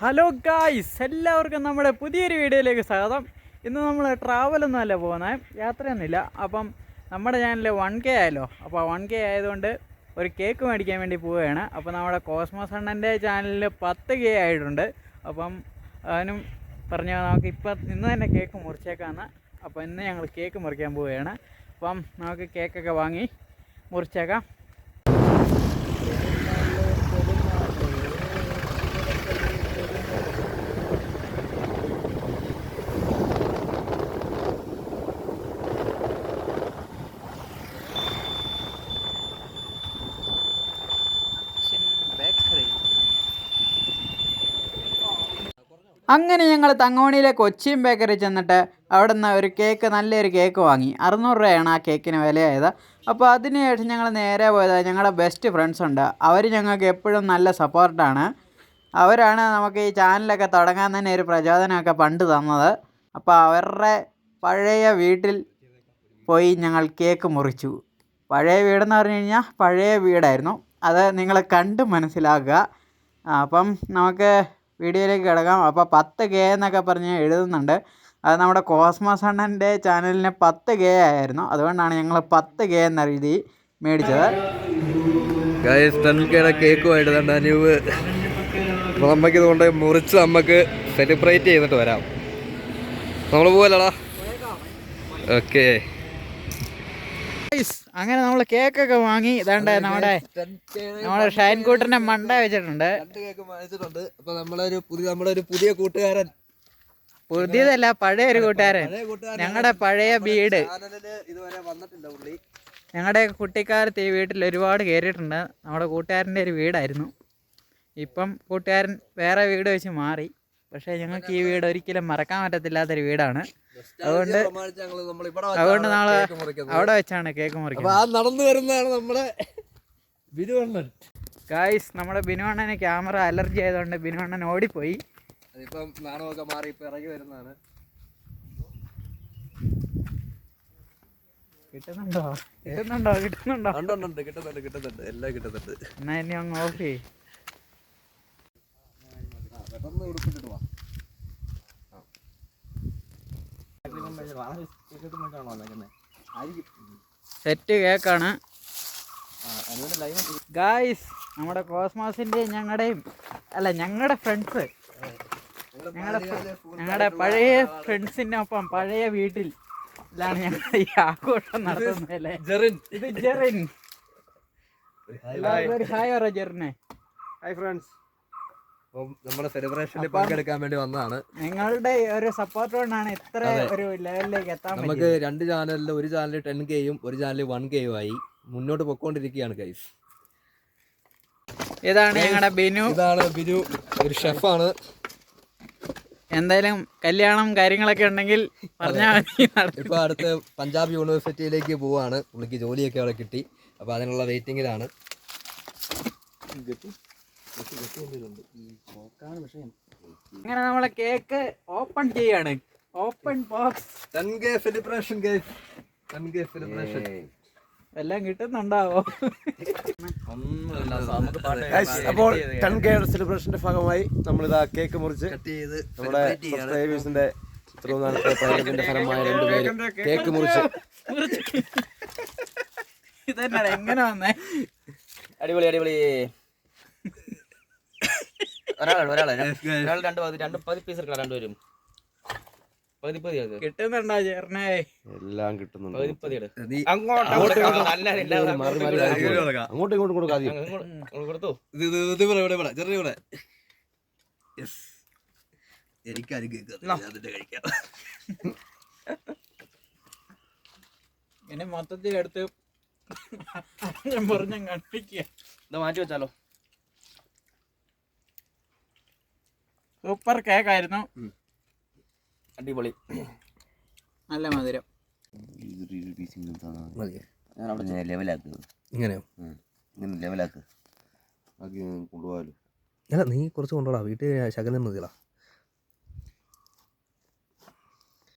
Hello guys, എല്ലാവർക്കും നമ്മുടെ പുതിയൊരു വീഡിയോയിലേക്ക് സ്വാഗതം. ഇന്ന് നമ്മൾ ട്രാവലൊന്നും അല്ല പോകുന്നത്, യാത്രയൊന്നുമില്ല. അപ്പം നമ്മുടെ ചാനലിൽ 1K ആയല്ലോ. അപ്പോൾ 1K ആയതുകൊണ്ട് ഒരു കേക്ക് മേടിക്കാൻ വേണ്ടി പോവുകയാണ്. അപ്പോൾ നമ്മുടെ കോസ്മോസ് അണ്ണൻ്റെ ചാനലിൽ 10K ആയിട്ടുണ്ട്. അപ്പം അവനും പറഞ്ഞു നമുക്ക് ഇന്ന് തന്നെ കേക്ക് മുറിച്ചേക്കാമെന്ന്. അപ്പോൾ ഇന്ന് ഞങ്ങൾ കേക്ക് മുറിക്കാൻ പോവുകയാണ്. അപ്പം നമുക്ക് കേക്കൊക്കെ വാങ്ങി മുറിച്ചേക്കാം. അങ്ങനെ ഞങ്ങൾ തങ്ങോണിയിലെ കൊച്ചിൻ ബേക്കറി ചെന്നിട്ട് അവിടെ നിന്ന് ഒരു കേക്ക്, നല്ലൊരു കേക്ക് വാങ്ങി. 600 രൂപയാണ് ആ കേക്കിന് വിലയായത്. അപ്പോൾ അതിന് ശേഷം ഞങ്ങൾ നേരെ പോയത് ഞങ്ങളുടെ ബെസ്റ്റ് ഫ്രണ്ട്സ് ഉണ്ട്. അവർ ഞങ്ങൾക്ക് എപ്പോഴും നല്ല സപ്പോർട്ടാണ്. അവരാണ് നമുക്ക് ഈ ചാനലൊക്കെ തുടങ്ങാൻ തന്നെ ഒരു പ്രചോദനമൊക്കെ പണ്ട് തന്നത്. അപ്പോൾ അവരുടെ പഴയ വീട്ടിൽ പോയി ഞങ്ങൾ കേക്ക് മുറിച്ചു. പഴയ വീടെന്ന് പറഞ്ഞു കഴിഞ്ഞാൽ പഴയ വീടായിരുന്നു. അത് നിങ്ങൾ കണ്ട് മനസ്സിലാക്കുക. അപ്പം നമുക്ക് വീഡിയോയിലേക്ക് കിടക്കാം. അപ്പോൾ 10K എന്നൊക്കെ പറഞ്ഞ് എഴുതുന്നുണ്ട്. അത് നമ്മുടെ കോസ്മോസ് അണ്ണൻ്റെ ചാനലിന് 10K ആയിരുന്നു. അതുകൊണ്ടാണ് ഞങ്ങൾ 10K എന്ന രീതി മേടിച്ചത്. 10K കേക്കുമായിട്ട് തന്നെ അനൂപ്. അപ്പോൾ നമുക്ക് ഇതുകൊണ്ട് മുറിച്ച് നമുക്ക് സെലിബ്രേറ്റ് ചെയ്തിട്ട് വരാം. നമ്മൾ പോവല്ലടാ. ഓക്കെ, അങ്ങനെ നമ്മൾ കേക്കൊക്കെ വാങ്ങി. ഇതാണ്ട് നമ്മുടെ ഷൈൻകൂട്ടറിന്റെ മണ്ട വെച്ചിട്ടുണ്ട്. അപ്പൊ നമ്മുടെ ഒരു പുതിയ കൂട്ടുകാരൻ, പുതിയതല്ല പഴയൊരു കൂട്ടുകാരൻ, ഞങ്ങളുടെ പഴയ വീട്. ഇതുവരെ വന്നിട്ടില്ല പുള്ളി. ഞങ്ങളുടെ കുട്ടിക്കാലത്ത് ഈ വീട്ടിൽ ഒരുപാട് കയറിയിട്ടുണ്ട്. നമ്മുടെ കൂട്ടുകാരൻ്റെ ഒരു വീടായിരുന്നു. ഇപ്പം കൂട്ടുകാരൻ വേറെ വീട് വെച്ച് മാറി. പക്ഷേ ഞങ്ങൾക്ക് ഈ വീട് ഒരിക്കലും മറക്കാൻ പറ്റത്തില്ലാത്തൊരു വീടാണ്. അതുകൊണ്ട് നമ്മൾ അവിടെ വെച്ചാണ് കേക്ക് മുറിക്കുന്നത്. നടന്നു വരുന്നതാണ് നമ്മുടെ ബിനുവണ്ണൻ. ഗായ്സ്, നമ്മുടെ ബിനുവണ്ണന് ക്യാമറ അലർജി ആയതുകൊണ്ട് ബിനുവണ്ണൻ ഓടിപ്പോയി. അതിപ്പം നാണമൊക്കെ മാറി ഇപ്പം ഇറങ്ങി വരുന്നതാണ്. കിട്ടുന്നുണ്ടോ? കിട്ടുന്നുണ്ട്, എല്ലാം കിട്ടുന്നുണ്ട്. എന്നാ ഇനി അങ്ങ് ഓഫ് ചെയ്യ്. സെറ്റ് കേക്കാണ് ഗായ്സ്. നമ്മുടെ കോസ്മോസിൻ്റെയും ഞങ്ങളുടെ ഫ്രണ്ട്സ്, ഞങ്ങളുടെ പഴയ ഫ്രണ്ട്സിനൊപ്പം പഴയ വീട്ടിൽ ാണ് ഞങ്ങൾ ഈ ആഘോഷം നടത്തുന്നത്. ഇത് ജെറിൻ. ഹായ് പറ ജെറിനെ. Hi friends. നമ്മുടെ സെലിബ്രേഷനിൽ പങ്കെടുക്കാൻ വേണ്ടി വന്നതാണ്. നിങ്ങളുടെ ഒരു സപ്പോർട്ട് കൊണ്ടാണ് ഇത്ര ഒരു ലെവലിലേക്ക് എത്താൻ. നമുക്ക് 2 ചാനലിൽ, ഒരു ചാനലിൽ 10Kയും ഒരു ചാനലിൽ 1Kയും ആയി മുന്നോട്ട് പൊക്കോണ്ടിരിക്കുകയാണ് ഗൈസ്. ഇതാണ് ഞങ്ങളുടെ ബിനു. ഇതാണ് ബിനു, ഒരു ഷെഫാണ്. എന്തായാലും കല്യാണം കാര്യങ്ങളൊക്കെ ഉണ്ടെങ്കിൽ പറഞ്ഞാൽ മതി. ഇപ്പൊ അടുത്ത് പഞ്ചാബ് യൂണിവേഴ്സിറ്റിയിലേക്ക് പോവാണ്. പുള്ളിക്ക് ജോലിയൊക്കെ അവിടെ കിട്ടി. അപ്പൊ അതിനുള്ള വെയിറ്റിംഗിലാണ്. അങ്ങനെ നമ്മളെ കേക്ക് ഓപ്പൺ ചെയ്യാണ്. Open box. 10K celebration guys. 10K celebration. എല്ലാം കിട്ടുന്നുണ്ടാവോ? അപ്പോൾ 10K സെലിബ്രേഷന്റെ ഭാഗമായി നമ്മളിതാ കേക്ക് മുറിച്ച് നമ്മുടെ സബ്സ്ക്രൈബേഴ്സിന്റെ ഇത്രയും നാളത്തെ പ്രയത്നത്തിന്റെ ഫലമായ 2 പേര് കേക്ക് മുറിച്ച്. ഇതെന്നാണ് എങ്ങനെ വന്നേ? അടിപൊളി. ഒരാൾ രണ്ട് പീസ് എടുക്കണം. രണ്ടുപേരും കിട്ടുന്നുണ്ടോ ചേർന്നേ? എല്ലാം കിട്ടുന്നുണ്ട്. അങ്ങോട്ടും ഇങ്ങോട്ടും കൊടുക്കാതെ ഇനി മൊത്തത്തിൽ എടുത്ത് പറഞ്ഞ കണ്ടിക്കുക. മാറ്റി വെച്ചാലോ? സൂപ്പർ കേക്കായിരുന്നു. അടിപൊളി, നല്ല മധുരം. ഇങ്ങനെയോ? ലെവലാക്ക് കൊണ്ടുപോകാലോ. അല്ല, നീ കുറച്ച് കൊണ്ടുപോടാ. വീട്ടിൽ ശകലം മതിയടാ.